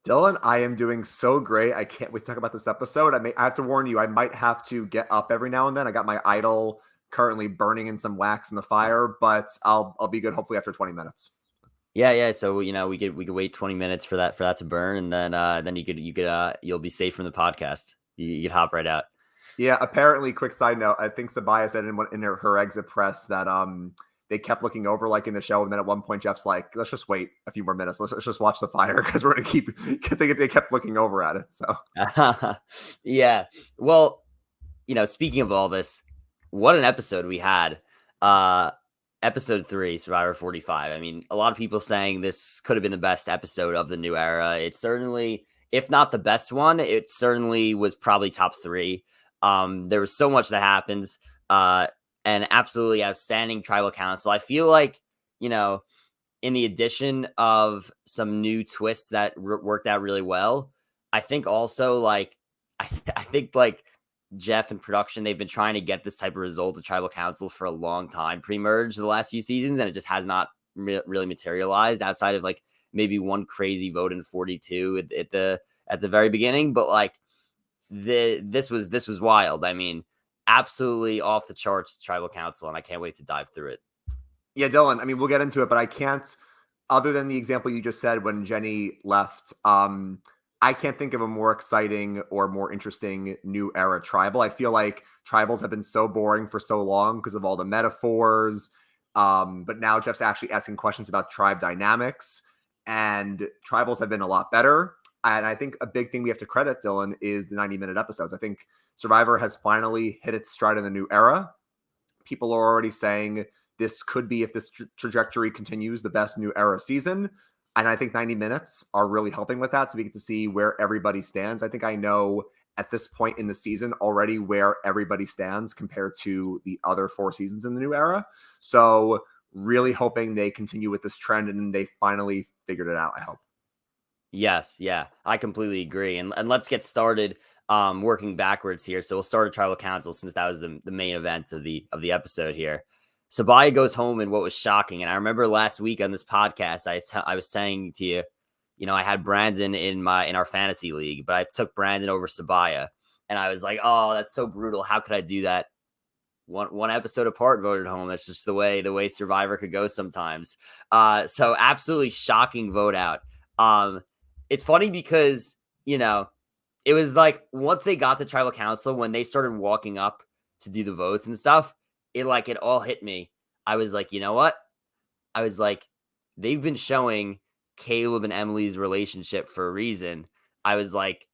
Dylan, I am doing so great. I can't wait to talk about this episode. I have to warn you, I might have to get up every now and then. I got my idol currently burning in some wax in the fire, but I'll be good hopefully after 20 minutes. Yeah. So we could wait 20 minutes for that to burn, and then you'll be safe from the podcast. You could hop right out. Yeah, apparently, quick side note, I think Sabaya said in her exit press that they kept looking over like in the show, and then at one point Jeff's like, let's just wait a few more minutes. Let's just watch the fire because we're gonna keep they kept looking over at it. So Yeah. Well, speaking of all this, what an episode we had. Episode 3, Survivor 45. I mean, a lot of people saying this could have been the best episode of the new era. It certainly, if not the best one, it certainly was probably top 3. There was so much that happens, and absolutely outstanding tribal council. I feel like, in the addition of some new twists that worked out really well, I think also like, I think like Jeff and production, they've been trying to get this type of result of tribal council for a long time pre-merge the last few seasons, and it just has not really materialized outside of like maybe one crazy vote in 42 at the very beginning. But like this was wild. I mean, absolutely off the charts tribal council, and I can't wait to dive through it. yeah, Dylan, I mean, we'll get into it, but I can't, other than the example you just said when Jenny left, I can't think of a more exciting or more interesting new era tribal. I feel like tribals have been so boring for so long because of all the metaphors. But now Jeff's actually asking questions about tribe dynamics, and tribals have been a lot better. And I think a big thing we have to credit, Dylan, is the 90-minute episodes. I think Survivor has finally hit its stride in the new era. People are already saying this could be, if this trajectory continues, the best new era season. And I think 90 minutes are really helping with that. So we get to see where everybody stands. I think I know at this point in the season already where everybody stands compared to the other 4 seasons in the new era. So really hoping they continue with this trend and they finally figured it out, I hope. Yes, yeah, I completely agree. And let's get started working backwards here. So we'll start at tribal council since that was the main event of the episode here. Sabaya goes home in what was shocking. And I remember last week on this podcast, I was saying to you, I had Brandon in our fantasy league, but I took Brandon over Sabaya. And I was like, oh, that's so brutal. How could I do that? One episode apart voted home. That's just the way Survivor could go sometimes. So absolutely shocking vote out. It's funny because, it was like once they got to tribal council, when they started walking up to do the votes and stuff, it all hit me. I was like, you know what? I was like, they've been showing Caleb and Emily's relationship for a reason. I was like,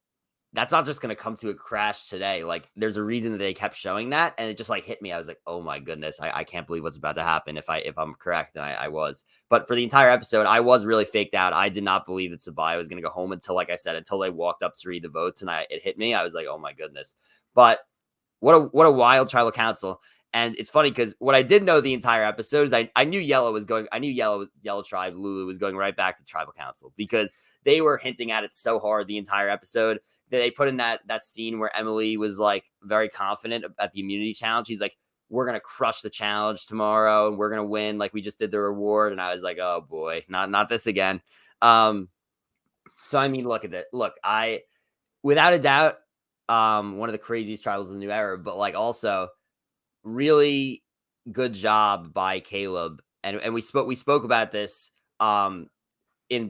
that's not just going to come to a crash today. Like, there's a reason that they kept showing that. And it just hit me. I was like, oh my goodness, I can't believe what's about to happen if I'm correct. And I was, but for the entire episode, I was really faked out. I did not believe that Sabaya was going to go home until, like I said, until they walked up to read the votes and it hit me. I was like, oh my goodness. But what a wild tribal council. And it's funny because what I did know the entire episode is I knew Yellow Tribe, Lulu was going right back to tribal council because they were hinting at it so hard the entire episode. They put in that scene where Emily was like very confident at the immunity challenge. He's like, we're going to crush the challenge tomorrow and we're going to win like we just did the reward. And I was like, oh boy, not this again. So, I mean, look at it. Look, without a doubt, one of the craziest tribals of the new era, but also really good job by Caleb. And we spoke about this on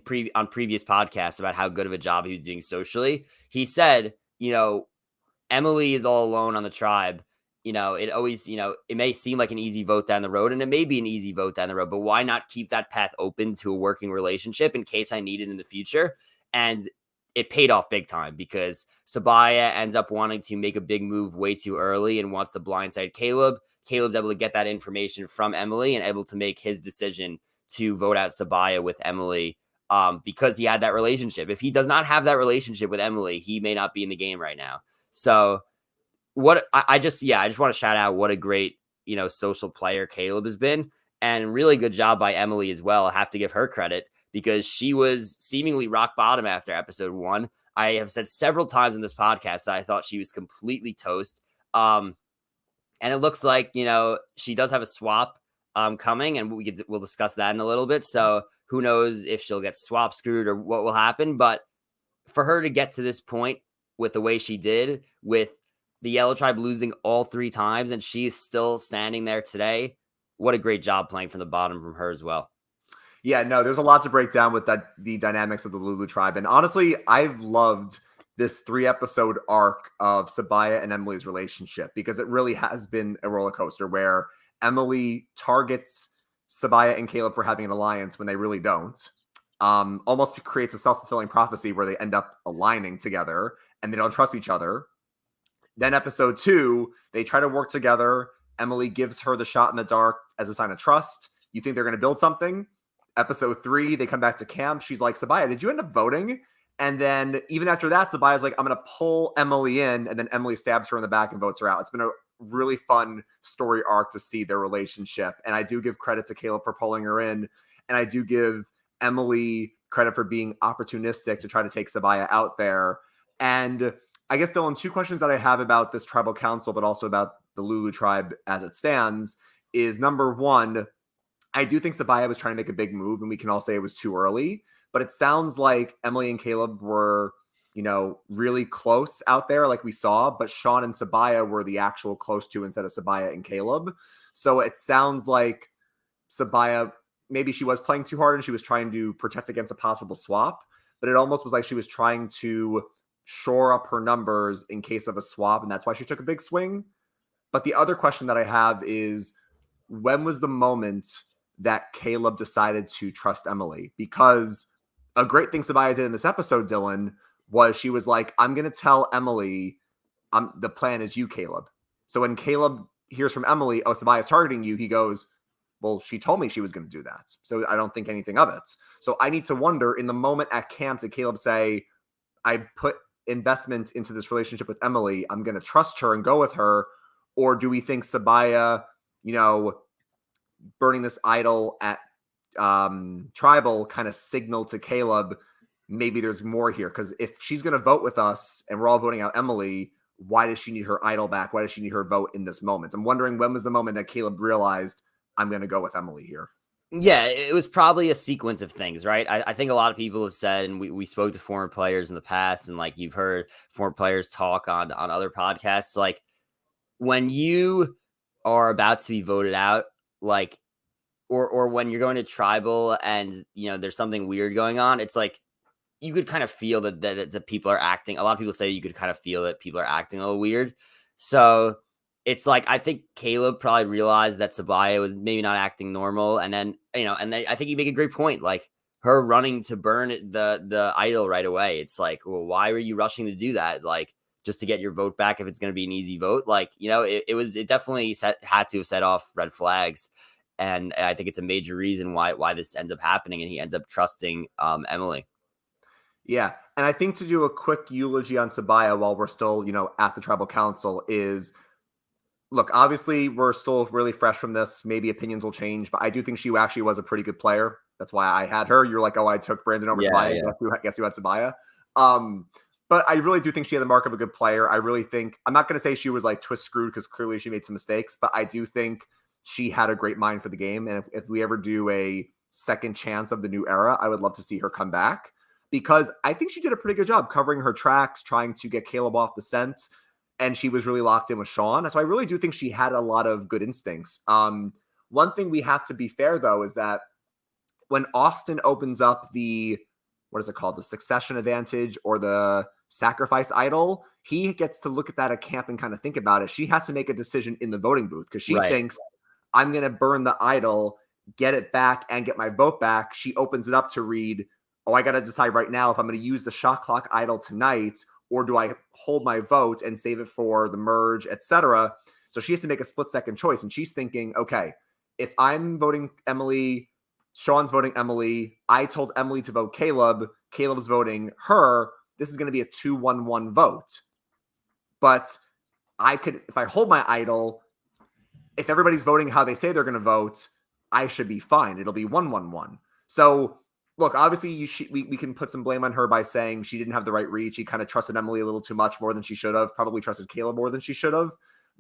previous podcasts about how good of a job he was doing socially. He said, Emily is all alone on the tribe. It always, it may seem like an easy vote down the road, and it may be an easy vote down the road, but why not keep that path open to a working relationship in case I need it in the future? And it paid off big time because Sabaya ends up wanting to make a big move way too early and wants to blindside Caleb. Caleb's able to get that information from Emily and able to make his decision to vote out Sabaya with Emily because he had that relationship. If he does not have that relationship with Emily, he may not be in the game right now. So I just want to shout out what a great, social player Caleb has been, and really good job by Emily as well. I have to give her credit because she was seemingly rock bottom after episode 1. I have said several times in this podcast that I thought she was completely toast. And it looks like, she does have a swap coming, and we'll discuss that in a little bit. So who knows if she'll get swap screwed or what will happen. But for her to get to this point with the way she did, with the Yellow Tribe losing all 3 times, and she's still standing there today, what a great job playing from the bottom from her as well. Yeah, no, there's a lot to break down with the dynamics of the Lulu Tribe. And honestly, I've loved this 3-episode arc of Sabiyah and Emily's relationship because it really has been a roller coaster where Emily targets Sabiyah and Caleb for having an alliance when they really don't. Almost creates a self-fulfilling prophecy where they end up aligning together and they don't trust each other. Then episode 2, they try to work together. Emily gives her the shot in the dark as a sign of trust. You think they're going to build something. Episode 3, they come back to camp. She's like, Sabiyah, did you end up voting? And then even after that, Sabiyah's like, I'm going to pull Emily in. And then Emily stabs her in the back and votes her out. It's been a really fun story arc to see their relationship. And I do give credit to Caleb for pulling her in. And I do give Emily credit for being opportunistic to try to take Sabiyah out there. And I guess, Dylan, 2 questions that I have about this tribal council, but also about the Lulu tribe as it stands is, number 1, I do think Sabiyah was trying to make a big move, and we can all say it was too early, but it sounds like Emily and Caleb were, really close out there like we saw, but Sean and Sabiyah were the actual close to instead of Sabiyah and Caleb. So it sounds like Sabiyah, maybe she was playing too hard and she was trying to protect against a possible swap, but it almost was like she was trying to shore up her numbers in case of a swap, and that's why she took a big swing. But the other question that I have is, when was the moment that Caleb decided to trust Emily? Because a great thing Sabiyah did in this episode, Dylan, was she was like, I'm going to tell Emily the plan is you, Caleb. So when Caleb hears from Emily, oh, Sabiyah's targeting you, he goes, well, she told me she was going to do that, so I don't think anything of it. So I need to wonder, in the moment at camp, did Caleb say, I put investment into this relationship with Emily, I'm going to trust her and go with her? Or do we think Sabiyah, burning this idol at tribal kind of signal to Caleb, maybe there's more here? Because if she's going to vote with us and we're all voting out Emily, why does she need her idol back? Why does she need her vote in this moment? I'm wondering, when was the moment that Caleb realized, I'm going to go with Emily here? Yeah, it was probably a sequence of things, right? I think a lot of people have said, and we spoke to former players in the past, and like you've heard former players talk on other podcasts, like when you are about to be voted out, like, or when you're going to tribal and, there's something weird going on, it's like, you could kind of feel that people are acting. A lot of people say you could kind of feel that people are acting a little weird. So it's like, I think Caleb probably realized that Sabiyah was maybe not acting normal. And then, I think you make a great point. Like, her running to burn the idol right away. It's like, well, why were you rushing to do that? Like, just to get your vote back if it's going to be an easy vote? Like, it definitely had to have set off red flags. And I think it's a major reason why this ends up happening. And he ends up trusting Emily. Yeah. And I think to do a quick eulogy on Sabiyah while we're still, at the tribal council is, look, obviously we're still really fresh from this. Maybe opinions will change, but I do think she actually was a pretty good player. That's why I had her. You're like, oh, I took Brandon over Sabiyah. Yeah. Guess who had Sabiyah? But I really do think she had the mark of a good player. I really think, I'm not going to say she was like twist screwed because clearly she made some mistakes, but I do think she had a great mind for the game. And if we ever do a second chance of the new era, I would love to see her come back, because I think she did a pretty good job covering her tracks, trying to get Caleb off the scent. And she was really locked in with Sean. So I really do think she had a lot of good instincts. One thing we have to be fair, though, is that when Austin opens up the, what is it called? The succession advantage or the sacrifice idol, he gets to look at that at camp and kind of think about it. She has to make a decision in the voting booth because she thinks, I'm going to burn the idol, get it back, and get my vote back. She opens it up to read, oh, I got to decide right now if I'm going to use the shot clock idol tonight, or do I hold my vote and save it for the merge, etc. So she has to make a split-second choice. And she's thinking, okay, if I'm voting Emily, Sean's voting Emily, I told Emily to vote Caleb, Caleb's voting her, this is going to be a 2-1-1 vote. But I could, if I hold my idol, if everybody's voting how they say they're going to vote, I should be fine. It'll be 1-1-1. So look, obviously we can put some blame on her by saying she didn't have the right read. She kind of trusted Emily a little too much, more than she should have, probably trusted Caleb more than she should have.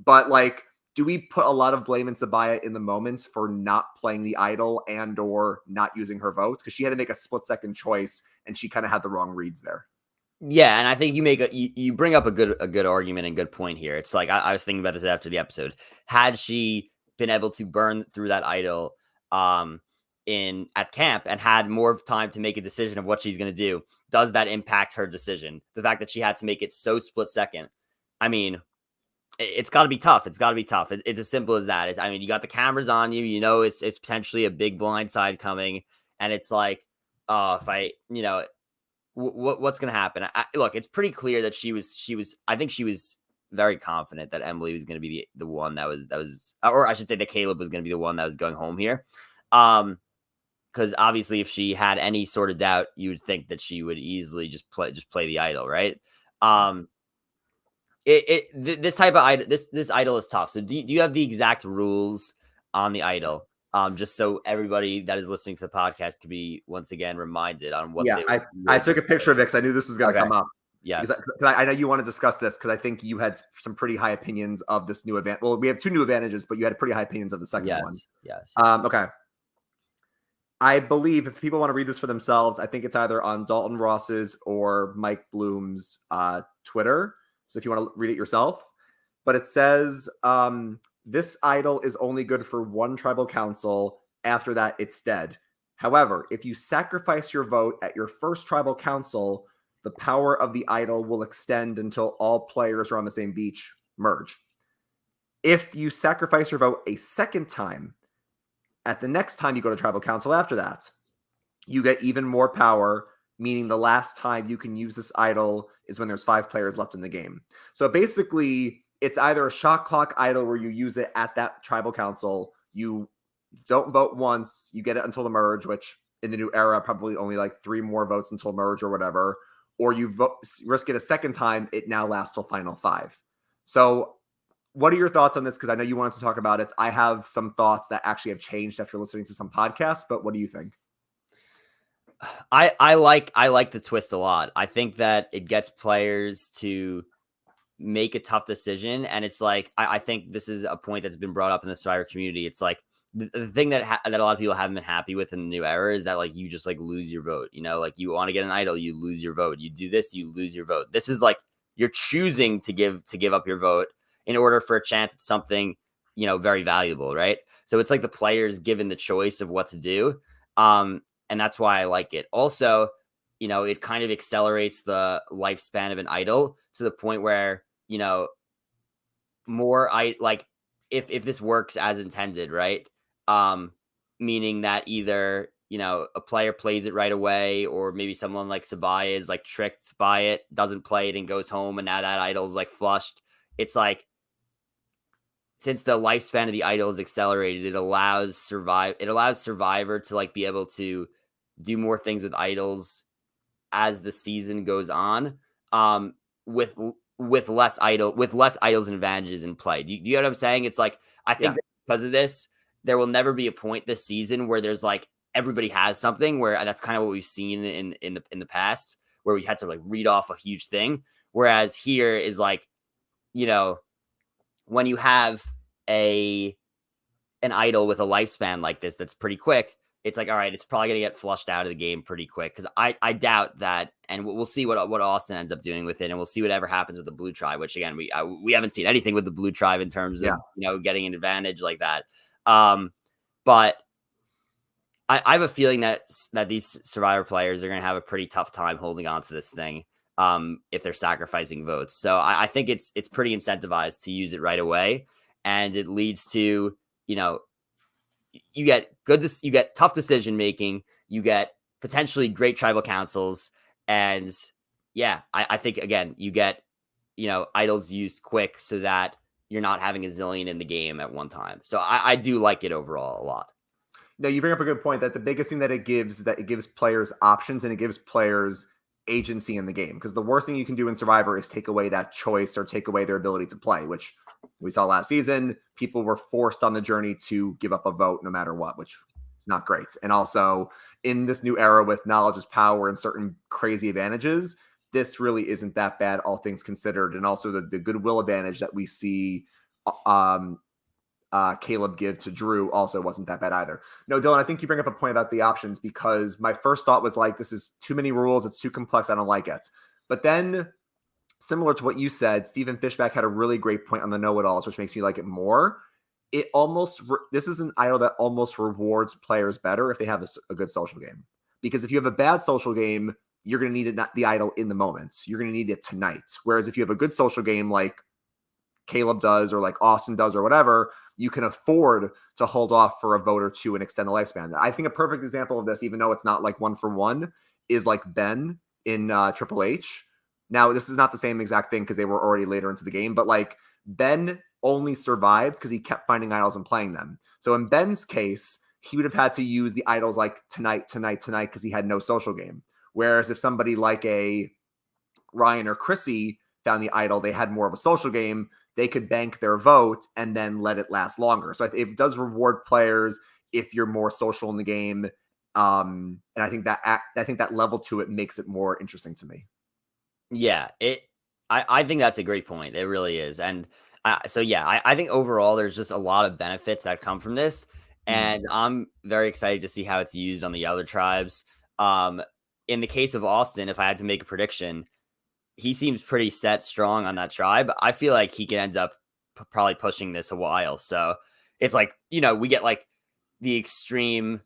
But like, do we put a lot of blame in Sabiyah in the moments for not playing the idol and or not using her votes? Because she had to make a split-second choice and she kind of had the wrong reads there. Yeah, and I think you bring up a good argument and good point here. It's like I was thinking about this after the episode. Had she been able to burn through that idol um in at camp and had more time to make a decision of what she's going to do, does that impact her decision? The fact that she had to make it so split second. I mean, it's got to be tough. It's got to be tough. It's as simple as that. I mean, you got the cameras on you. You know, it's potentially a big blind side coming, and it's like, oh, if I, what's going to happen? Look, it's pretty clear that she was. I think she was very confident that Emily was going to be the one that was, or I should say that Caleb was going to be the one that was going home here. Because obviously, if she had any sort of doubt, you would think that she would easily just play the idol, right? This type of idol, this idol is tough. So do you have the exact rules on the idol? Just so everybody that is listening to the podcast could be once again reminded on what. Yeah, I took a picture of it because I knew this was going to come up. Yes, because I know you want to discuss this because I think you had some pretty high opinions of this new event. Well, we have 2 new advantages, but you had pretty high opinions of the second one. Yes. Okay. I believe if people want to read this for themselves, I think it's either on Dalton Ross's or Mike Bloom's Twitter. So if you want to read it yourself, but it says this idol is only good for 1 tribal council. After that, it's dead. However, if you sacrifice your vote at your first tribal council, the power of the idol will extend until all players are on the same beach merge. If you sacrifice your vote a second time, at the next time you go to tribal council after that, you get even more power, meaning the last time you can use this idol is when there's 5 players left in the game. So basically, it's either a shot clock idol where you use it at that tribal council, you don't vote once, you get it until the merge, which in the new era, probably only like 3 more votes until merge or whatever, or you risk it a second time, it now lasts till final 5. So what are your thoughts on this? Because I know you wanted to talk about it. I have some thoughts that actually have changed after listening to some podcasts, but what do you think? I like the twist a lot. I think that it gets players to make a tough decision, and it's like I think this is a point that's been brought up in the Survivor community. It's like the thing that that a lot of people haven't been happy with in the new era is that like you just like lose your vote. You know, like you want to get an idol, you lose your vote. You do this, you lose your vote. This is like you're choosing to give up your vote in order for a chance at something, very valuable, right? So it's like the players given the choice of what to do. And that's why I like it. Also, it kind of accelerates the lifespan of an idol to the point where, if this works as intended, right? Meaning that either, a player plays it right away, or maybe someone like Sabaya is like tricked by it, doesn't play it and goes home. And now that idol's like flushed. It's like, since the lifespan of the idol is accelerated, it allows Survivor to like be able to do more things with idols as the season goes on, with less idols and advantages in play. Do you know what I'm saying? It's like I think that because of this, there will never be a point this season where there's like everybody has something, where that's kind of what we've seen in the past, where we had to like read off a huge thing. Whereas here is like, when you have an idol with a lifespan like this that's pretty quick, it's like, all right, it's probably gonna get flushed out of the game pretty quick, because I doubt that, and we'll see what Austin ends up doing with it, and we'll see whatever happens with the Blue Tribe, which again we haven't seen anything with the Blue Tribe in terms of getting an advantage like that. But I have a feeling that these Survivor players are gonna have a pretty tough time holding on to this thing. If they're sacrificing votes. So I think it's pretty incentivized to use it right away. And it leads to, you get tough decision making, you get potentially great tribal councils. And I think again, you get, idols used quick so that you're not having a zillion in the game at one time. So I do like it overall a lot. No, you bring up a good point that the biggest thing that it gives players options, and it gives players agency in the game, because the worst thing you can do in Survivor is take away that choice or take away their ability to play, which we saw last season. People were forced on the journey to give up a vote no matter what, which is not great. And also in this new era with knowledge is power and certain crazy advantages, this really isn't that bad, all things considered. And also the goodwill advantage that we see Caleb give to Drew also wasn't that bad either. No, Dylan, I think you bring up a point about the options, because my first thought was like, this is too many rules. It's too complex. I don't like it. But then, similar to what you said, Stephen Fishback had a really great point on the know-it-alls, which makes me like it more. It almost this is an idol that almost rewards players better if they have a good social game. Because if you have a bad social game, you're going to need the idol in the moment. You're going to need it tonight. Whereas if you have a good social game like Caleb does or like Austin does or whatever, you can afford to hold off for a vote or two and extend the lifespan. I think a perfect example of this, even though it's not like 1-for-1, is like Ben in Triple H. Now, this is not the same exact thing because they were already later into the game, but like Ben only survived because he kept finding idols and playing them. So in Ben's case, he would have had to use the idols like tonight, because he had no social game. Whereas if somebody like a Ryan or Chrissy found the idol, they had more of a social game, they could bank their vote and then let it last longer. So it does reward players if you're more social in the game. And I think that level to it makes it more interesting to me. Yeah, I think that's a great point. It really is. And I think overall there's just a lot of benefits that come from this. And I'm very excited to see how it's used on the other tribes. In the case of Austin, if I had to make a prediction, he seems pretty set strong on that tribe. I feel like he could end up probably pushing this a while. So it's like, we get like the extreme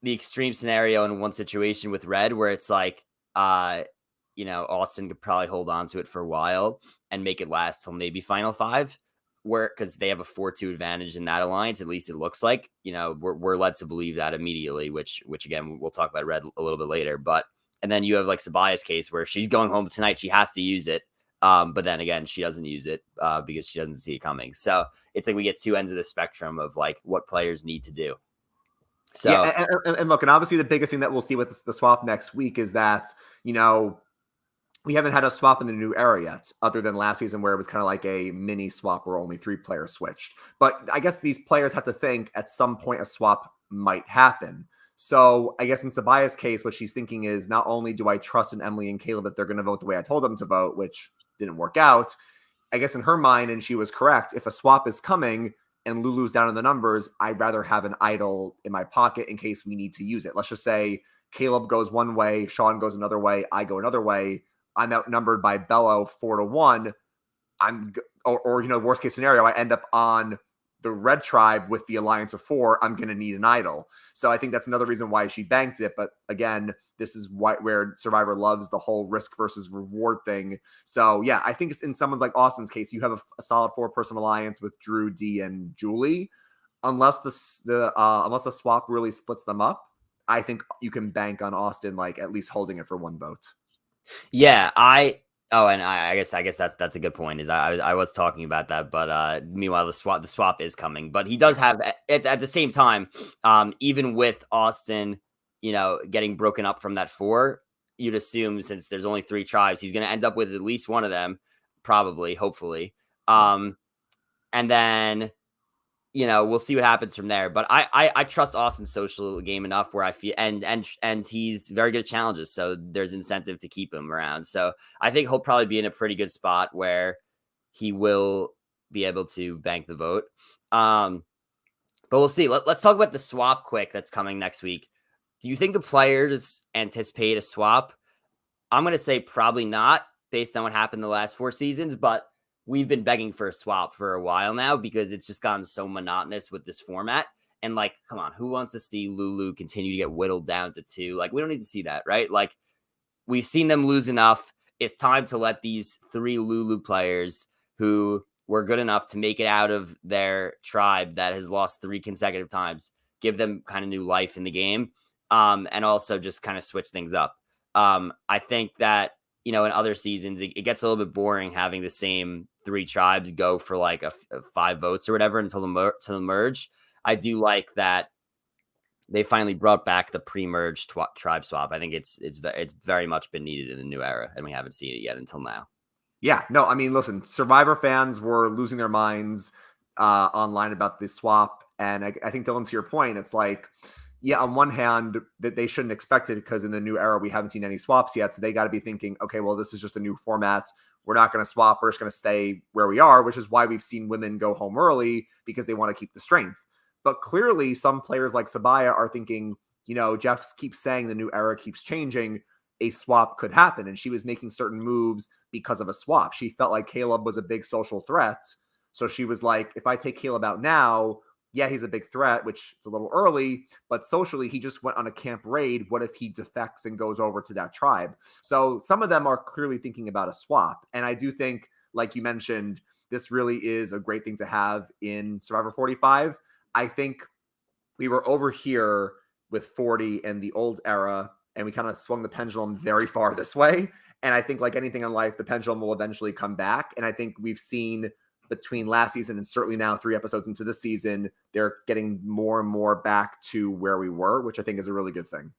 scenario in one situation with Red where it's like, Austin could probably hold on to it for a while and make it last till maybe Final Five, because they have a 4-2 advantage in that alliance. At least it looks like, we're led to believe that immediately, which again, we'll talk about Red a little bit later. And then you have like Sabaya's case where she's going home tonight. She has to use it. But then again, she doesn't use it because she doesn't see it coming. So it's like we get two ends of the spectrum of like what players need to do. So yeah, and look, and obviously the biggest thing that we'll see with the swap next week is that, we haven't had a swap in the new era yet, other than last season where it was kind of like a mini swap where only 3 players switched. But I guess these players have to think at some point a swap might happen. So I guess in Sabaya's case, what she's thinking is not only do I trust in Emily and Caleb that they're going to vote the way I told them to vote, which didn't work out. I guess in her mind, and she was correct, if a swap is coming and Lulu's down in the numbers, I'd rather have an idol in my pocket in case we need to use it. Let's just say Caleb goes one way, Sean goes another way, I go another way. I'm outnumbered by Bello 4-1. Or worst case scenario, I end up on the Red tribe with the alliance of 4. I'm going to need an idol. So I think that's another reason why she banked it. But again, this is where Survivor loves the whole risk versus reward thing. So yeah, I think it's in someone like Austin's case, you have a solid 4-person alliance with Drew, D, and Julie. Unless the swap really splits them up, I think you can bank on Austin like at least holding it for 1 vote. Yeah, I guess that's a good point. Is I was talking about that, but meanwhile the swap is coming. But he does have at the same time, even with Austin, getting broken up from that 4, you'd assume since there's only 3 tribes, he's going to end up with at least one of them, probably, hopefully. And then we'll see what happens from there. But I trust Austin's social game enough where I feel and he's very good at challenges, so there's incentive to keep him around. So I think he'll probably be in a pretty good spot where he will be able to bank the vote. But we'll see. Let's talk about the swap quick that's coming next week. Do you think the players anticipate a swap? I'm going to say probably not based on what happened the last 4 seasons, but we've been begging for a swap for a while now because it's just gotten so monotonous with this format. And like, come on, who wants to see Lulu continue to get whittled down to 2? Like, we don't need to see that, right? Like, we've seen them lose enough. It's time to let these 3 Lulu players who were good enough to make it out of their tribe that has lost 3 consecutive times, give them kind of new life in the game, and also just kind of switch things up. I think that, in other seasons, it gets a little bit boring having the same 3 tribes go for like a 5 votes or whatever until the merge. I do like that they finally brought back the pre-merge tribe swap. I think it's very much been needed in the new era, and we haven't seen it yet until now. Yeah, no, I mean, listen, Survivor fans were losing their minds online about this swap, and I think, Dylan, to your point, it's like, yeah, on one hand, that they shouldn't expect it because in the new era, we haven't seen any swaps yet. So they got to be thinking, okay, well, this is just a new format. We're not going to swap. We're just going to stay where we are, which is why we've seen women go home early because they want to keep the strength. But clearly, some players like Sabaya are thinking, Jeff keeps saying the new era keeps changing. a swap could happen. And she was making certain moves because of a swap. She felt like Caleb was a big social threat. So she was like, if I take Caleb out now, yeah, he's a big threat, which it's a little early, but socially, he just went on a camp raid. What if he defects and goes over to that tribe? So some of them are clearly thinking about a swap. And I do think, like you mentioned, this really is a great thing to have in Survivor 45. I think we were over here with 40 and the old era, and we kind of swung the pendulum very far this way. And I think, like anything in life, the pendulum will eventually come back. And I think we've seen between last season and certainly now 3 episodes into the season, they're getting more and more back to where we were, which I think is a really good thing.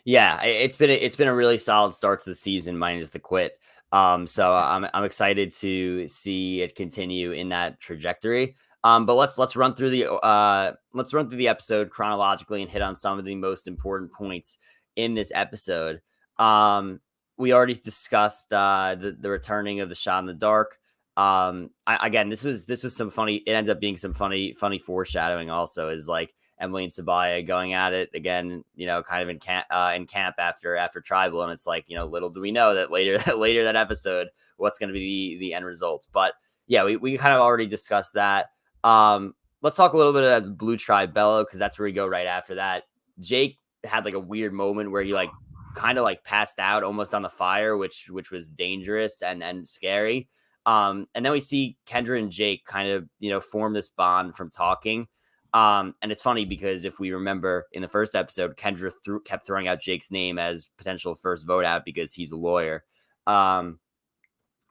Yeah, it's been a really solid start to the season, minus the quit. So I'm excited to see it continue in that trajectory. But let's run through the episode chronologically and hit on some of the most important points in this episode. We already discussed the returning of the shot in the dark. Again, this was some funny. It ends up being some funny foreshadowing. Also, is like Emily and Sabiyah going at it again. Kind of in camp after tribal, and it's like, little do we know that later that episode, what's going to be the end result. But yeah, we kind of already discussed that. Let's talk a little bit about the Blue Tribe Belo, because that's where we go right after that. Jake had like a weird moment where he like kind of like passed out almost on the fire, which was dangerous and scary. And then we see Kendra and Jake kind of, form this bond from talking. And it's funny because if we remember in the first episode, Kendra kept throwing out Jake's name as potential first vote out because he's a lawyer.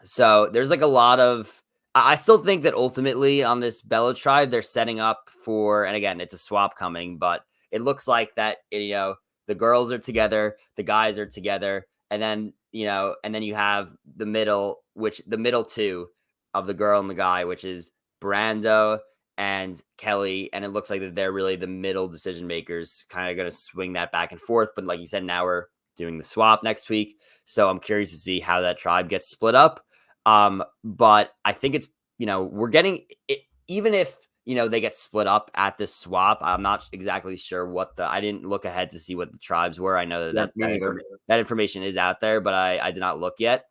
So there's like a lot of, I still think that ultimately on this Belo tribe, they're setting up for, and again, it's a swap coming, but it looks like that, the girls are together, the guys are together, and then you have the middle two of the girl and the guy, which is Brando and Kelly. And it looks like that they're really the middle decision makers, kind of going to swing that back and forth. But like you said, now we're doing the swap next week. So I'm curious to see how that tribe gets split up. But I think it's, we're getting it, even if, they get split up at this swap. I'm not exactly sure I didn't look ahead to see what the tribes were. I know that information is out there, but I did not look yet.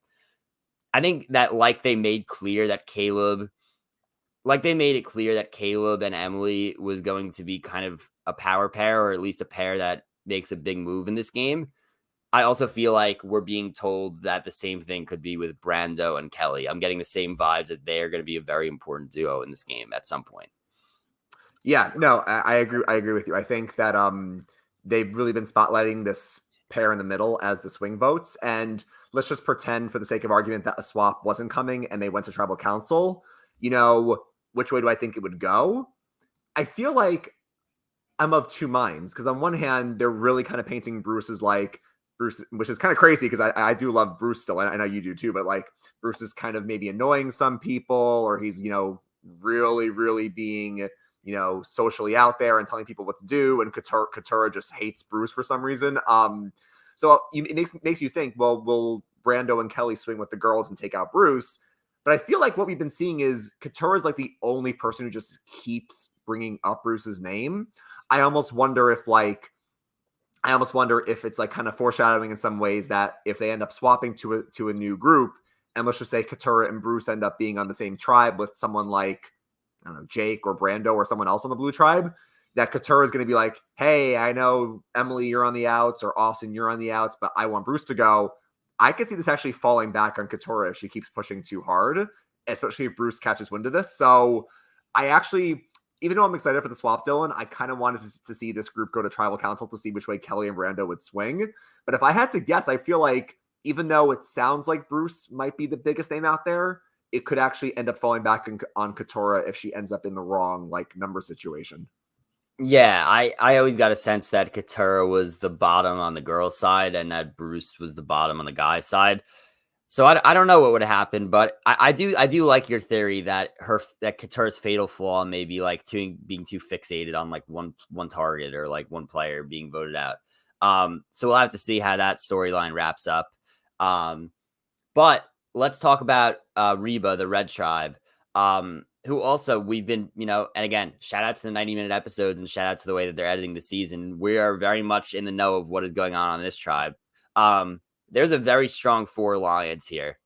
I think that they made it clear that Caleb and Emily was going to be kind of a power pair, or at least a pair that makes a big move in this game. I also feel like we're being told that the same thing could be with Brando and Kelly. I'm getting the same vibes that they are going to be a very important duo in this game at some point. Yeah, no, I agree. I agree with you. I think that they've really been spotlighting this pair in the middle as the swing votes. And let's just pretend, for the sake of argument, that a swap wasn't coming and they went to tribal council. Which way do I think it would go? I feel like I'm of two minds, because on one hand, they're really kind of painting Bruce as like Bruce, which is kind of crazy because I do love Bruce still. I know you do too, but like Bruce is kind of maybe annoying some people, or he's, really, really being, socially out there and telling people what to do. And Katurah just hates Bruce for some reason. So it makes you think, well, will Brando and Kelly swing with the girls and take out Bruce? But I feel like what we've been seeing is Katurah is like the only person who just keeps bringing up Bruce's name. I almost wonder if it's like kind of foreshadowing in some ways that if they end up swapping to a new group, and let's just say Katurah and Bruce end up being on the same tribe with someone like, I don't know, Jake or Brando or someone else on the Blue Tribe, that Katurah is going to be like, hey, I know Emily, you're on the outs, or Austin, you're on the outs, but I want Bruce to go. I could see this actually falling back on Katurah if she keeps pushing too hard, especially if Bruce catches wind of this. So I actually, even though I'm excited for the swap, Dylan, I kind of wanted to see this group go to tribal council to see which way Kelly and Brando would swing. But if I had to guess, I feel like even though it sounds like Bruce might be the biggest name out there, it could actually end up falling back on Katurah if she ends up in the wrong number situation. Yeah, I always got a sense that Katurah was the bottom on the girls' side and that Bruce was the bottom on the guys' side. So I don't know what would happen, but I do like your theory that Katurah's fatal flaw may be being too fixated on one target or one player being voted out. So we'll have to see how that storyline wraps up. But let's talk about Reba, the Red Tribe, who also we've been, and again, shout out to the 90-minute episodes and shout out to the way that they're editing the season. We are very much in the know of what is going on this tribe. there's a very strong 4 alliance here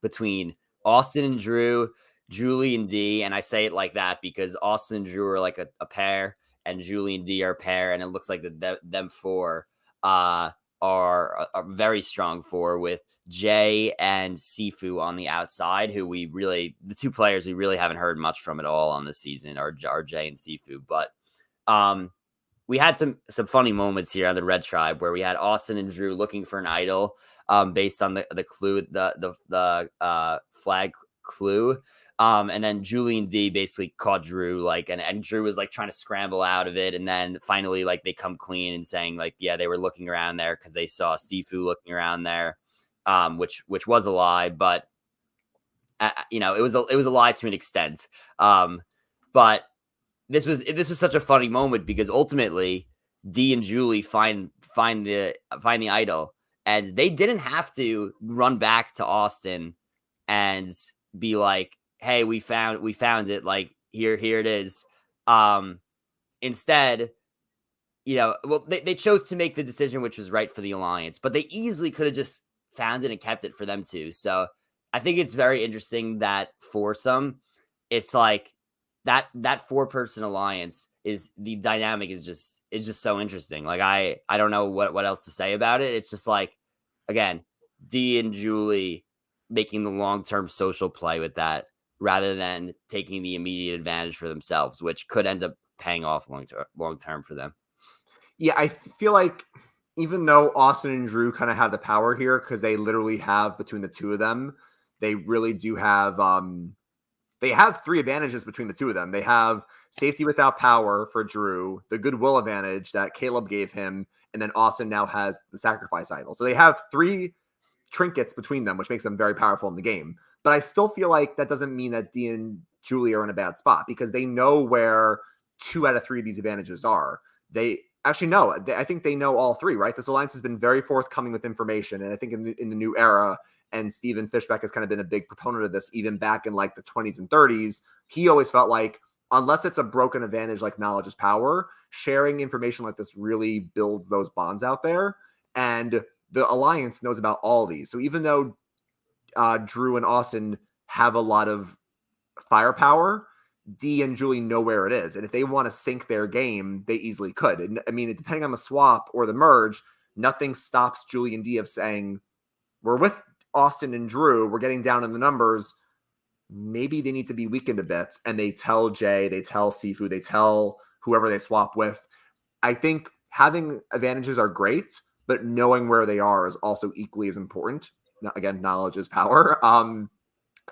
between Austin and Drew, Julie and D. And I say it like that because Austin and Drew are like a pair, and Julie and D are a pair. And it looks like them 4 are a very strong 4 with Jay and Sifu on the outside, who the 2 players we really haven't heard much from at all on this season are Jay and Sifu. But we had some funny moments here on the Red Tribe where we had Austin and Drew looking for an idol based on the clue, the flag clue. And then Julie and D basically caught Drew, and Drew was like trying to scramble out of it. And then finally, like, they come clean and saying like, yeah, they were looking around there because they saw Sifu looking around there, which was a lie, but it was a lie to an extent. But this was such a funny moment because ultimately D and Julie find the idol, and they didn't have to run back to Austin and be like, hey, we found it, like, here it is. Instead, they chose to make the decision which was right for the alliance, but they easily could have just found it and kept it for them too. So I think it's very interesting that foursome, it's like that 4-person alliance is the dynamic is just so interesting. Like, I don't know what else to say about it. It's just like, again, D and Julie making the long-term social play with that rather than taking the immediate advantage for themselves, which could end up paying off long term for them. Yeah, I feel like even though Austin and Drew kind of have the power here because they literally have, between the 2 of them, they really do have they have 3 advantages between the 2 of them. They have safety without power for Drew, the goodwill advantage that Caleb gave him, and then Austin now has the sacrifice idol. So they have 3 trinkets between them, which makes them very powerful in the game. But I still feel like that doesn't mean that D and Julie are in a bad spot because they know where 2 out of 3 of these advantages are. They actually know. I think they know all 3, right? This alliance has been very forthcoming with information. And I think in the new era, and Stephen Fishbeck has kind of been a big proponent of this, even back in like the 20s and 30s, he always felt like, unless it's a broken advantage like knowledge is power, sharing information like this really builds those bonds out there. And the alliance knows about all these. So even though Drew and Austin have a lot of firepower, D and Julie know where it is. And if they want to sync their game, they easily could. And I mean, depending on the swap or the merge, nothing stops Julie and D of saying, we're with Austin and Drew, we're getting down in the numbers. Maybe they need to be weakened a bit. And they tell Jay, they tell Sifu, they tell whoever they swap with. I think having advantages are great, but knowing where they are is also equally as important. Again, knowledge is power.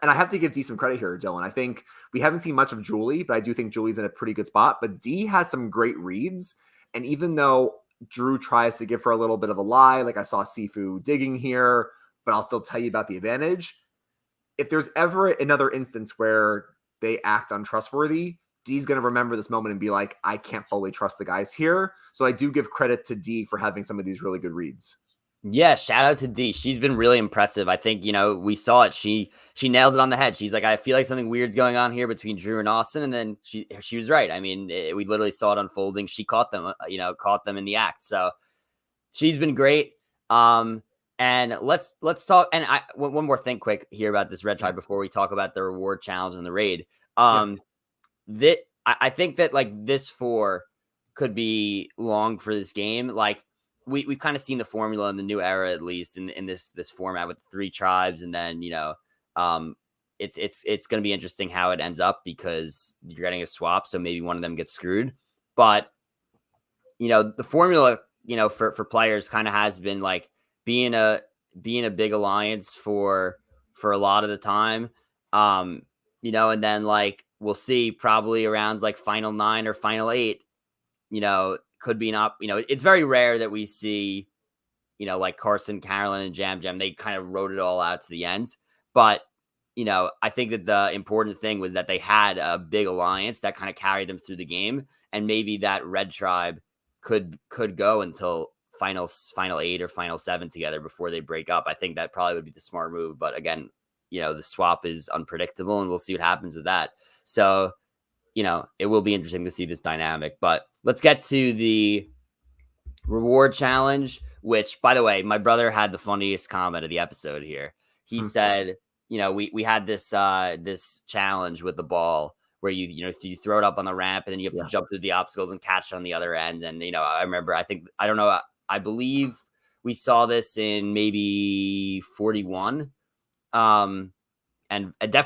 And I have to give D some credit here, Dylan. I think we haven't seen much of Julie, but I do think Julie's in a pretty good spot. But D has some great reads. And even though Drew tries to give her a little bit of a lie, like I saw Sifu digging here, but I'll still tell you about the advantage. If there's ever another instance where they act untrustworthy, D's going to remember this moment and be like, I can't fully trust the guys here. So I do give credit to D for having some of these really good reads. Yeah, shout out to D. She's been really impressive. I think, we saw it. She nailed it on the head. She's like, I feel like something weird's going on here between Drew and Austin. And then she was right. I mean, we literally saw it unfolding. She caught them, caught them in the act. So she's been great. And let's talk. And one more thing quick here about this Red Tribe before we talk about the reward challenge and the raid. I think that like this 4 could be long for this game. Like, we've kind of seen the formula in the new era, at least in this format with 3 tribes. And then, it's going to be interesting how it ends up because you're getting a swap. So maybe one of them gets screwed, but the formula, for players kind of has been like being a big alliance for a lot of the time. And then like, we'll see probably around like final 9 or final 8, could be it's very rare that we see, like Carson, Carolyn, and Jam. They kind of wrote it all out to the end. But, I think that the important thing was that they had a big alliance that kind of carried them through the game. And maybe that Red Tribe could go until final 8 or final 7 together before they break up. I think that probably would be the smart move. But again, the swap is unpredictable and we'll see what happens with that. So, it will be interesting to see this dynamic, but let's get to the reward challenge, which, by the way, my brother had the funniest comment of the episode here. He Hmm. said, we had this this challenge with the ball where you throw it up on the ramp and then you have to jump through the obstacles and catch it on the other end. And I remember, I don't know, I believe we saw this in maybe 41. And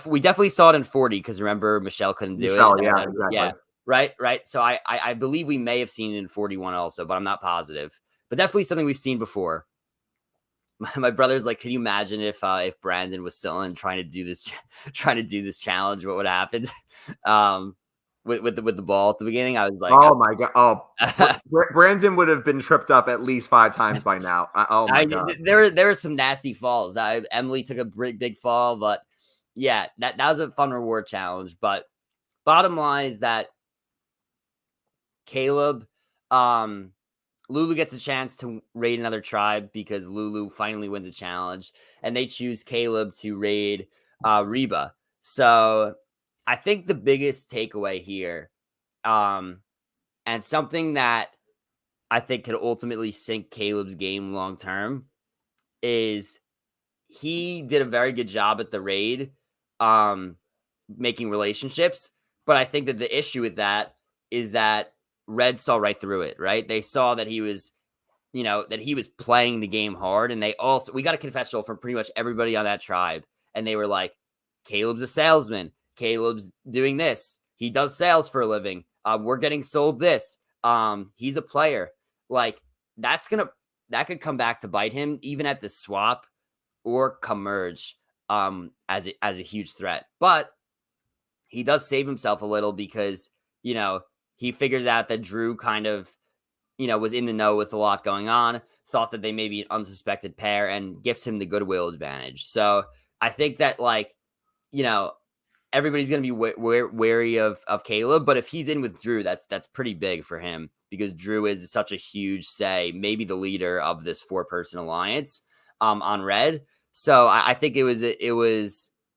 we definitely saw it in 40 because remember Michelle couldn't do it. Yeah, exactly. Yeah, right. So I believe we may have seen it in 41 also, but I'm not positive. But definitely something we've seen before. My brother's like, can you imagine if Brandon was still in trying to do this challenge? What would happen? With the ball at the beginning, I was like, oh my god, Brandon would have been tripped up at least 5 times by now. Oh my god, there were some nasty falls. Emily took a big fall, but yeah, that was a fun reward challenge. But bottom line is that Caleb, Lulu gets a chance to raid another tribe because Lulu finally wins a challenge, and they choose Caleb to raid Reba. So I think the biggest takeaway here, and something that I think could ultimately sink Caleb's game long term, is he did a very good job at the raid, making relationships. But I think that the issue with that is that Red saw right through it, right? They saw that he was, that he was playing the game hard. And we got a confessional from pretty much everybody on that tribe. And they were like, Caleb's a salesman. Caleb's doing this. He does sales for a living. We're getting sold this. He's a player. Like that could come back to bite him even at the swap or Commerge as a huge threat. But he does save himself a little because, he figures out that Drew kind of, was in the know with a lot going on, thought that they may be an unsuspected pair, and gives him the goodwill advantage. So I think that, everybody's going to be wary of Caleb, but if he's in with Drew, that's pretty big for him because Drew is such a huge maybe the leader of this 4-person alliance on Red. So I think it was a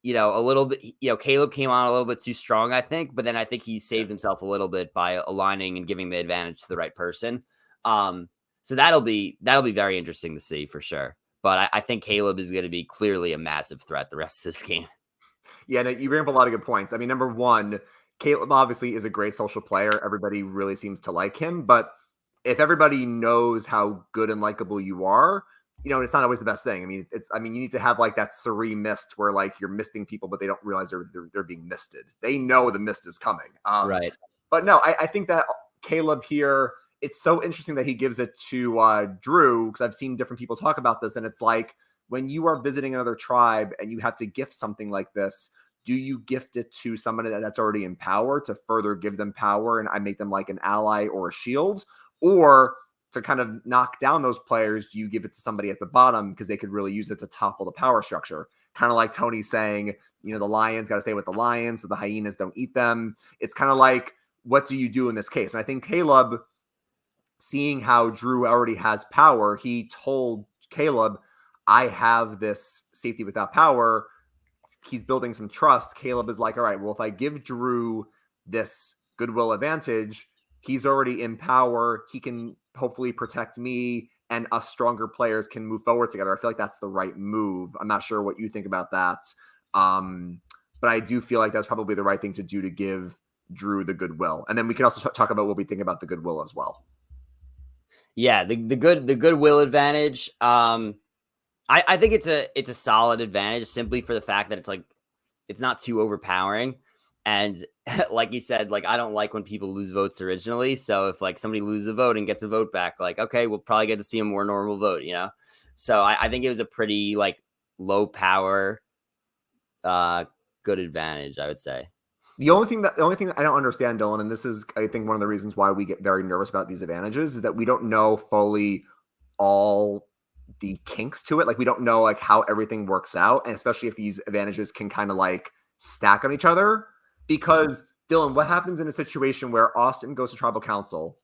little bit, Caleb came on a little bit too strong, I think, but then I think he saved himself a little bit by aligning and giving the advantage to the right person. So that'll be very interesting to see for sure. But I think Caleb is going to be clearly a massive threat the rest of this game. Yeah, no, you bring up a lot of good points. I mean, number one, Caleb obviously is a great social player. Everybody really seems to like him. But if everybody knows how good and likable you are, it's not always the best thing. I mean, you need to have like that serene mist where like you're misting people, but they don't realize they're being misted. They know the mist is coming. Right. But no, I think that Caleb here, it's so interesting that he gives it to Drew, because I've seen different people talk about this, and it's like when you are visiting another tribe and you have to gift something like this, do you gift it to somebody that's already in power to further give them power and I make them like an ally or a shield? Or to kind of knock down those players, do you give it to somebody at the bottom because they could really use it to topple the power structure? Kind of like Tony saying, the lions got to stay with the lions, so the hyenas don't eat them. It's kind of like, what do you do in this case? And I think Caleb, seeing how Drew already has power, he told Caleb, I have this safety without power. He's building some trust. Caleb is like, all right, well, if I give Drew this goodwill advantage, he's already in power. He can hopefully protect me, and us stronger players can move forward together. I feel like that's the right move. I'm not sure what you think about that. But I do feel like that's probably the right thing to do to give Drew the goodwill. And then we can also talk about what we think about the goodwill as well. Yeah, the goodwill advantage. I think it's a solid advantage simply for the fact that it's not too overpowering. And like you said, I don't like when people lose votes originally. So if somebody loses a vote and gets a vote back, okay, we'll probably get to see a more normal vote, So I think it was a pretty low power, good advantage, I would say. The only thing that I don't understand, Dylan, and this is, I think, one of the reasons why we get very nervous about these advantages, is that we don't know fully all the kinks to it. We don't know how everything works out, and especially if these advantages can kind of stack on each other. Because Dylan, what happens in a situation where Austin goes to tribal council?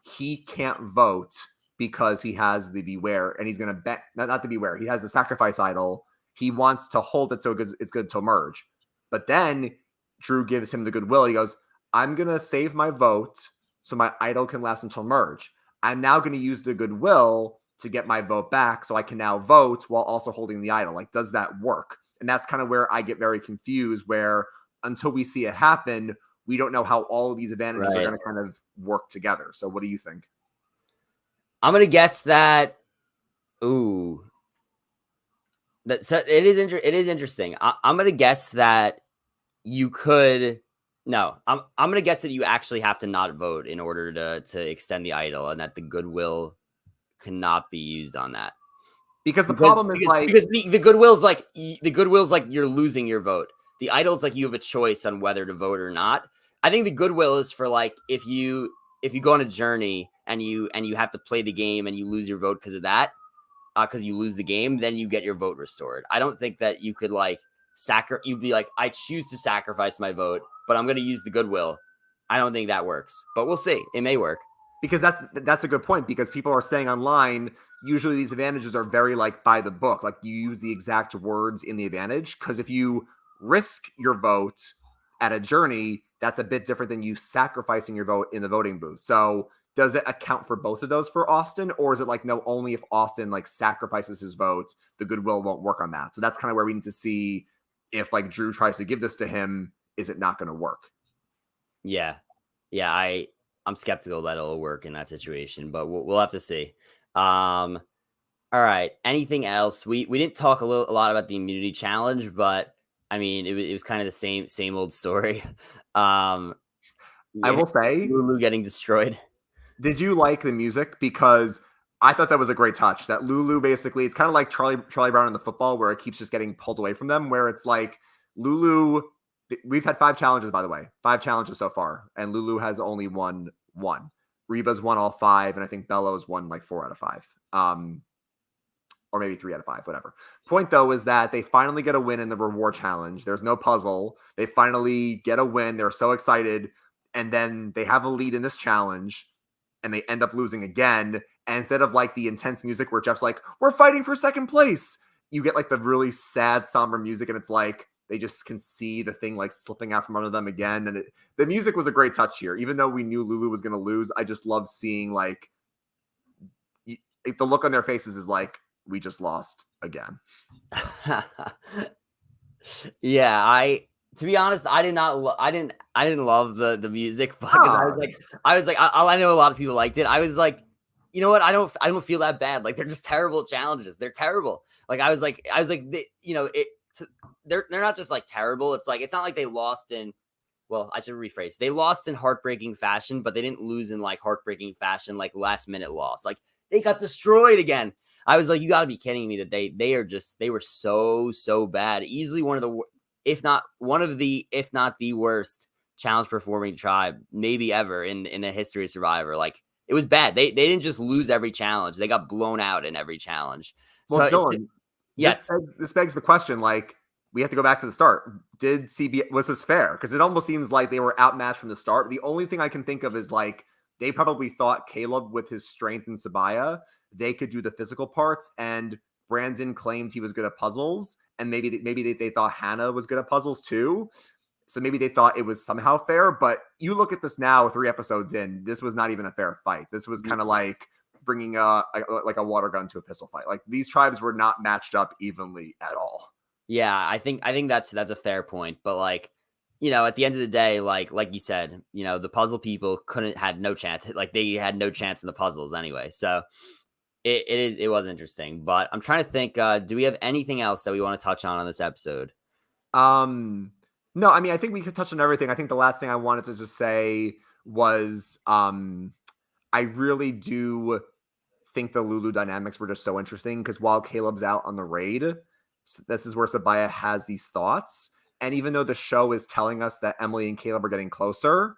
He can't vote because he has the beware, and he's going to bet not the beware. He has the sacrifice idol. He wants to hold it so it's good to merge, but then Drew gives him the goodwill. He goes, I'm going to save my vote so my idol can last until merge. I'm now going to use the goodwill to get my vote back so I can now vote while also holding the idol. Like, does that work? And that's kind of where I get very confused, where until we see it happen, we don't know how all of these advantages are going to kind of work together. So what do you think? I'm going to guess that, so it is interesting. I'm going to guess that you could, no, I'm going to guess that you actually have to not vote in order to extend the idol, and that the goodwill cannot be used on that. Because the problem is because the goodwill's like you're losing your vote. The idol's like you have a choice on whether to vote or not. I think the goodwill is for like if you go on a journey and you have to play the game and you lose your vote because of that, because you lose the game, then you get your vote restored. I don't think that you could like you'd be like, I choose to sacrifice my vote, but I'm going to use the goodwill. I don't think that works, but we'll see. It may work. Because that's a good point, because people are saying online, usually these advantages are very like by the book. Like you use the exact words in the advantage, because if you risk your vote at a journey, that's a bit different than you sacrificing your vote in the voting booth. So does it account for both of those for Austin, or is it like, no, only if Austin like sacrifices his vote, the goodwill won't work on that? So that's kind of where we need to see if like Drew tries to give this to him, is it not going to work? Yeah. I'm skeptical that it'll work in that situation, but we'll have to see. All right. Anything else? We didn't talk a lot about the immunity challenge, but I mean, it was kind of the same old story. I will say, Lulu getting destroyed. Did you like the music? Because I thought that was a great touch. That Lulu basically, it's kind of like Charlie Brown in the football, where it keeps just getting pulled away from them. Where it's like Lulu. We've had 5 challenges, by the way, 5 challenges so far, and Lulu has only won 1. Reba's won all 5, and I think Bella's won like 4 out of 5, or maybe 3 out of 5, whatever. Point though is that they finally get a win in the reward challenge. There's no puzzle. They finally get a win. They're so excited, and then they have a lead in this challenge, and they end up losing again. And instead of like the intense music where Jeff's like, "We're fighting for second place," you get like the really sad, somber music, and it's like they just can see the thing like slipping out from under them again. And the music was a great touch here. Even though we knew Lulu was going to lose, I just love seeing like the look on their faces is like, we just lost again. Yeah, to be honest, I didn't love the music, because I was like, I know a lot of people liked it. I was like, you know what? I don't feel that bad. Like, they're just terrible challenges. They're terrible. Like, I was like, they're not just like terrible. It's like, it's not like they lost in, well, I should rephrase. They lost in heartbreaking fashion, but they didn't lose in like heartbreaking fashion, like last minute loss. Like, they got destroyed again. I was like, you got to be kidding me that they were so bad. Easily one of the, if not the worst challenge performing tribe maybe ever in the history of Survivor. Like, it was bad. They didn't just lose every challenge. They got blown out in every challenge. Well, so Dylan, yes, this begs the question, like, we have to go back to the start. Was this fair? Because it almost seems like they were outmatched from the start. The only thing I can think of is like, they probably thought Caleb, with his strength in Sabaya, they could do the physical parts, and Brandon claimed he was good at puzzles, and maybe they thought Hannah was good at puzzles too. So maybe they thought it was somehow fair. But you look at this now, 3 episodes in, this was not even a fair fight. This was kind of like bringing a water gun to a pistol fight. Like, these tribes were not matched up evenly at all. Yeah, I think that's a fair point. But like, you know, at the end of the day, like you said, you know, the puzzle people had no chance. Like, they had no chance in the puzzles anyway. So it was interesting. But I'm trying to think, do we have anything else that we want to touch on this episode? No, I mean, I think we could touch on everything. I think the last thing I wanted to just say was I really do think the Lulu dynamics were just so interesting, because while Caleb's out on the raid, this is where Sabaya has these thoughts. And even though the show is telling us that Emily and Caleb are getting closer,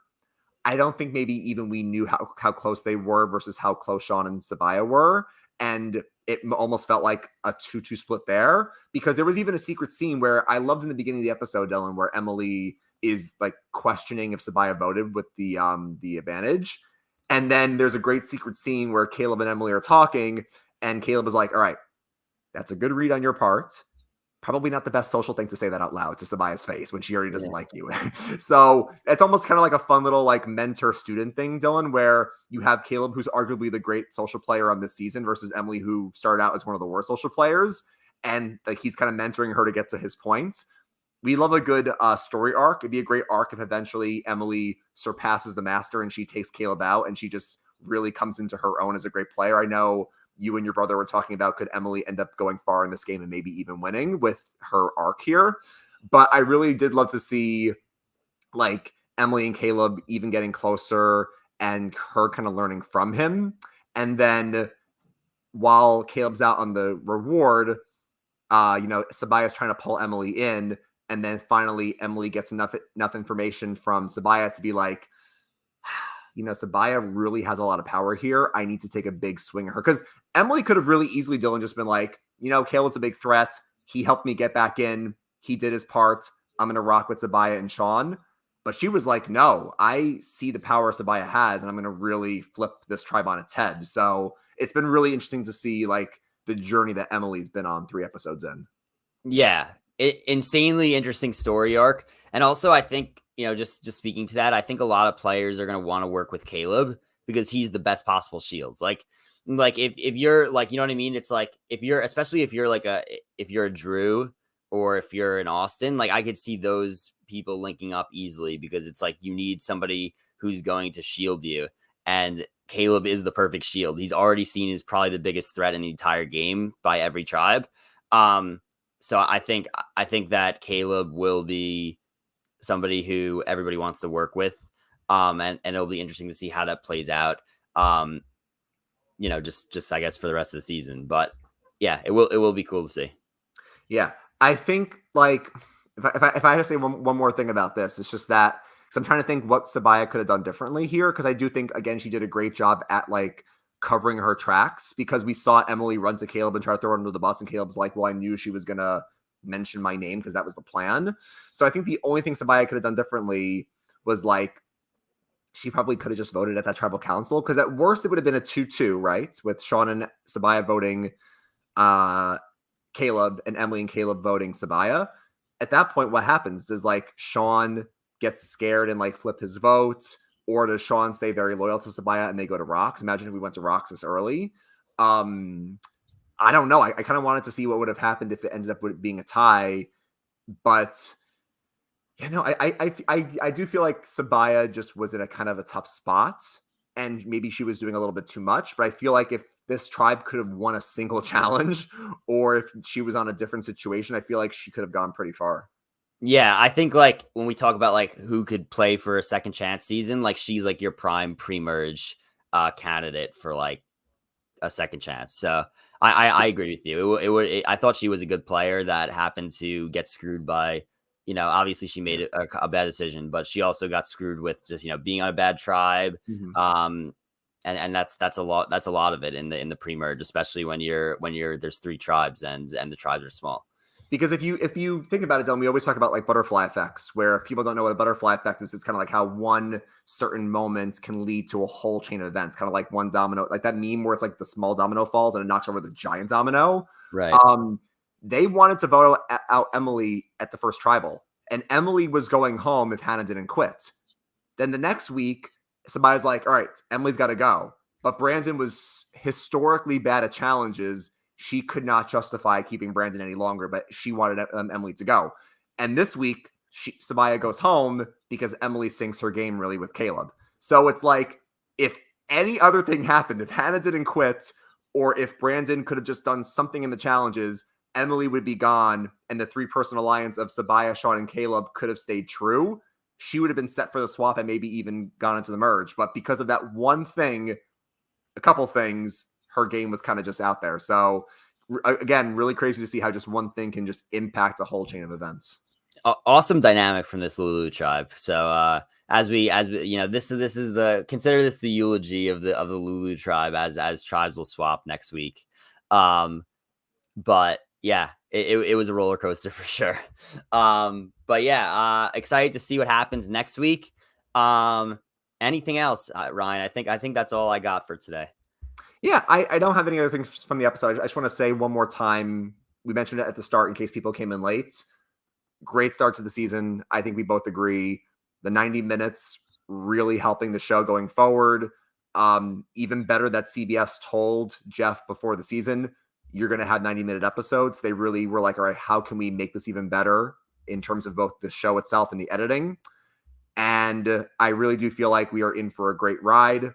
I don't think maybe even we knew how close they were versus how close Sean and Sabaya were. And it almost felt like a 2-2 split there, because there was even a secret scene where I loved in the beginning of the episode, Dylan, where Emily is like questioning if Sabaya voted with the advantage. And then there's a great secret scene where Caleb and Emily are talking, and Caleb is like, all right, that's a good read on your part, probably not the best social thing to say that out loud to Sabaya's face when she already doesn't Yeah. like you. So it's almost kind of like a fun little like mentor-student thing, Dylan, where you have Caleb, who's arguably the great social player on this season, versus Emily, who started out as one of the worst social players, and like he's kind of mentoring her to get to his point. We love a good story arc. It'd be a great arc if eventually Emily surpasses the master and she takes Caleb out and she just really comes into her own as a great player. I know you and your brother were talking about, could Emily end up going far in this game and maybe even winning with her arc here? But I really did love to see like Emily and Caleb even getting closer and her kind of learning from him. And then while Caleb's out on the reward, Sabaya's trying to pull Emily in, and then finally Emily gets enough information from Sabaya to be like, Sabaya really has a lot of power here. I need to take a big swing at her. Because Emily could have really easily, Dylan, just been like, Caleb's a big threat. He helped me get back in. He did his part. I'm going to rock with Sabaya and Sean. But she was like, no, I see the power Sabaya has, and I'm going to really flip this tribe on its head. So it's been really interesting to see like the journey that Emily's been on 3 episodes in. Yeah, insanely interesting story arc. And also, I think, just speaking to that, I think a lot of players are going to want to work with Caleb because he's the best possible shields. Like if you're like, you know what I mean? It's like especially if you're if you're a Drew or if you're in Austin, like I could see those people linking up easily because it's like you need somebody who's going to shield you. And Caleb is the perfect shield. He's already seen as probably the biggest threat in the entire game by every tribe. So I think that Caleb will be somebody who everybody wants to work with. And it'll be interesting to see how that plays out. Just I guess for the rest of the season. But yeah, it will be cool to see. Yeah. I think like if I had to say one more thing about this, it's just that because I'm trying to think what Sabaya could have done differently here. Because I do think again she did a great job at like covering her tracks because we saw Emily run to Caleb and try to throw her under the bus, and Caleb's like, "Well, I knew she was gonna mention my name because that was the plan." So I think the only thing Sabaya could have done differently was like she probably could have just voted at that tribal council because at worst it would have been a 2-2, right? With Sean and Sabaya voting Caleb and Emily and Caleb voting Sabaya. At that point, what happens? Does like Sean get scared and like flip his vote, or does Sean stay very loyal to Sabaya and they go to Rocks? Imagine if we went to Rocks this early. I don't know. I kind of wanted to see what would have happened if it ended up with being a tie, but I do feel like Sabaya just was in a kind of a tough spot, and maybe she was doing a little bit too much. But I feel like if this tribe could have won a single challenge, or if she was on a different situation, I feel like she could have gone pretty far. Yeah, I think like when we talk about like who could play for a second chance season, like she's like your prime pre-merge candidate for like a second chance. So I agree with you. I thought she was a good player that happened to get screwed by, obviously she made a bad decision, but she also got screwed with just, being on a bad tribe. Mm-hmm. And that's a lot of it in the pre-merge, especially when there's 3 tribes and the tribes are small. Because if you think about it, Dylan, we always talk about like butterfly effects, where if people don't know what a butterfly effect is, it's kind of like how one certain moment can lead to a whole chain of events, kind of like one domino, like that meme where it's like the small domino falls and it knocks over the giant domino. Right. They wanted to vote out Emily at the first tribal, and Emily was going home if Hannah didn't quit. Then the next week, somebody's like, all right, Emily's got to go. But Brandon was historically bad at challenges. She could not justify keeping Brandon any longer, but she wanted Emily to go. And this week, Sabaya goes home because Emily sinks her game really with Caleb. So it's like, if any other thing happened, if Hannah didn't quit, or if Brandon could have just done something in the challenges, Emily would be gone, and the 3-person alliance of Sabaya, Sean, and Caleb could have stayed true. She would have been set for the swap and maybe even gone into the merge. But because of that one thing, a couple things, her game was kind of just out there. So again, really crazy to see how just one thing can just impact a whole chain of events. Awesome dynamic from this Lulu tribe. So as we this is consider this the eulogy of the Lulu tribe as tribes will swap next week. But yeah, it was a roller coaster for sure. But yeah, excited to see what happens next week. Anything else, Ryan? I think that's all I got for today. Yeah, I don't have any other things from the episode. I just want to say one more time we mentioned it at the start in case people came in late. Great start to the season. I think we both agree. The 90 minutes really helping the show going forward. Even better that CBS told Jeff before the season, you're going to have 90-minute episodes. They really were like, all right, how can we make this even better in terms of both the show itself and the editing? And I really do feel like we are in for a great ride.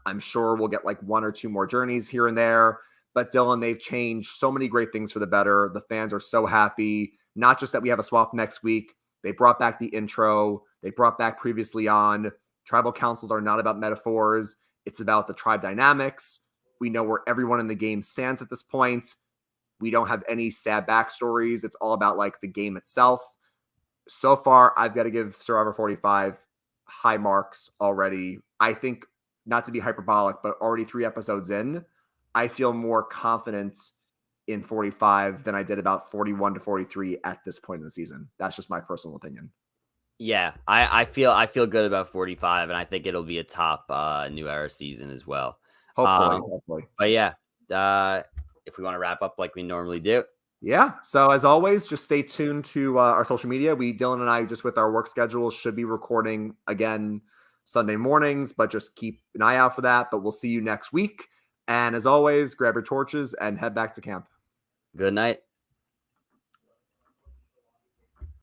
I'm sure we'll get like one or two more journeys here and there. But Dylan, they've changed so many great things for the better. The fans are so happy. Not just that we have a swap next week. They brought back the intro. They brought back Previously On. Tribal councils are not about metaphors. It's about the tribe dynamics. We know where everyone in the game stands at this point. We don't have any sad backstories. It's all about like the game itself. So far, I've got to give Survivor 45 high marks already. I think, not to be hyperbolic, but already 3 episodes in, I feel more confident in 45 than I did about 41 to 43 at this point in the season. That's just my personal opinion. Yeah, I feel good about 45, and I think it'll be a top New Era season as well. Hopefully. But yeah, if we want to wrap up like we normally do. Yeah. So as always, just stay tuned to our social media. Dylan and I, just with our work schedules, should be recording again Sunday mornings, but just keep an eye out for that. But we'll see you next week. And as always, grab your torches and head back to camp. Good night.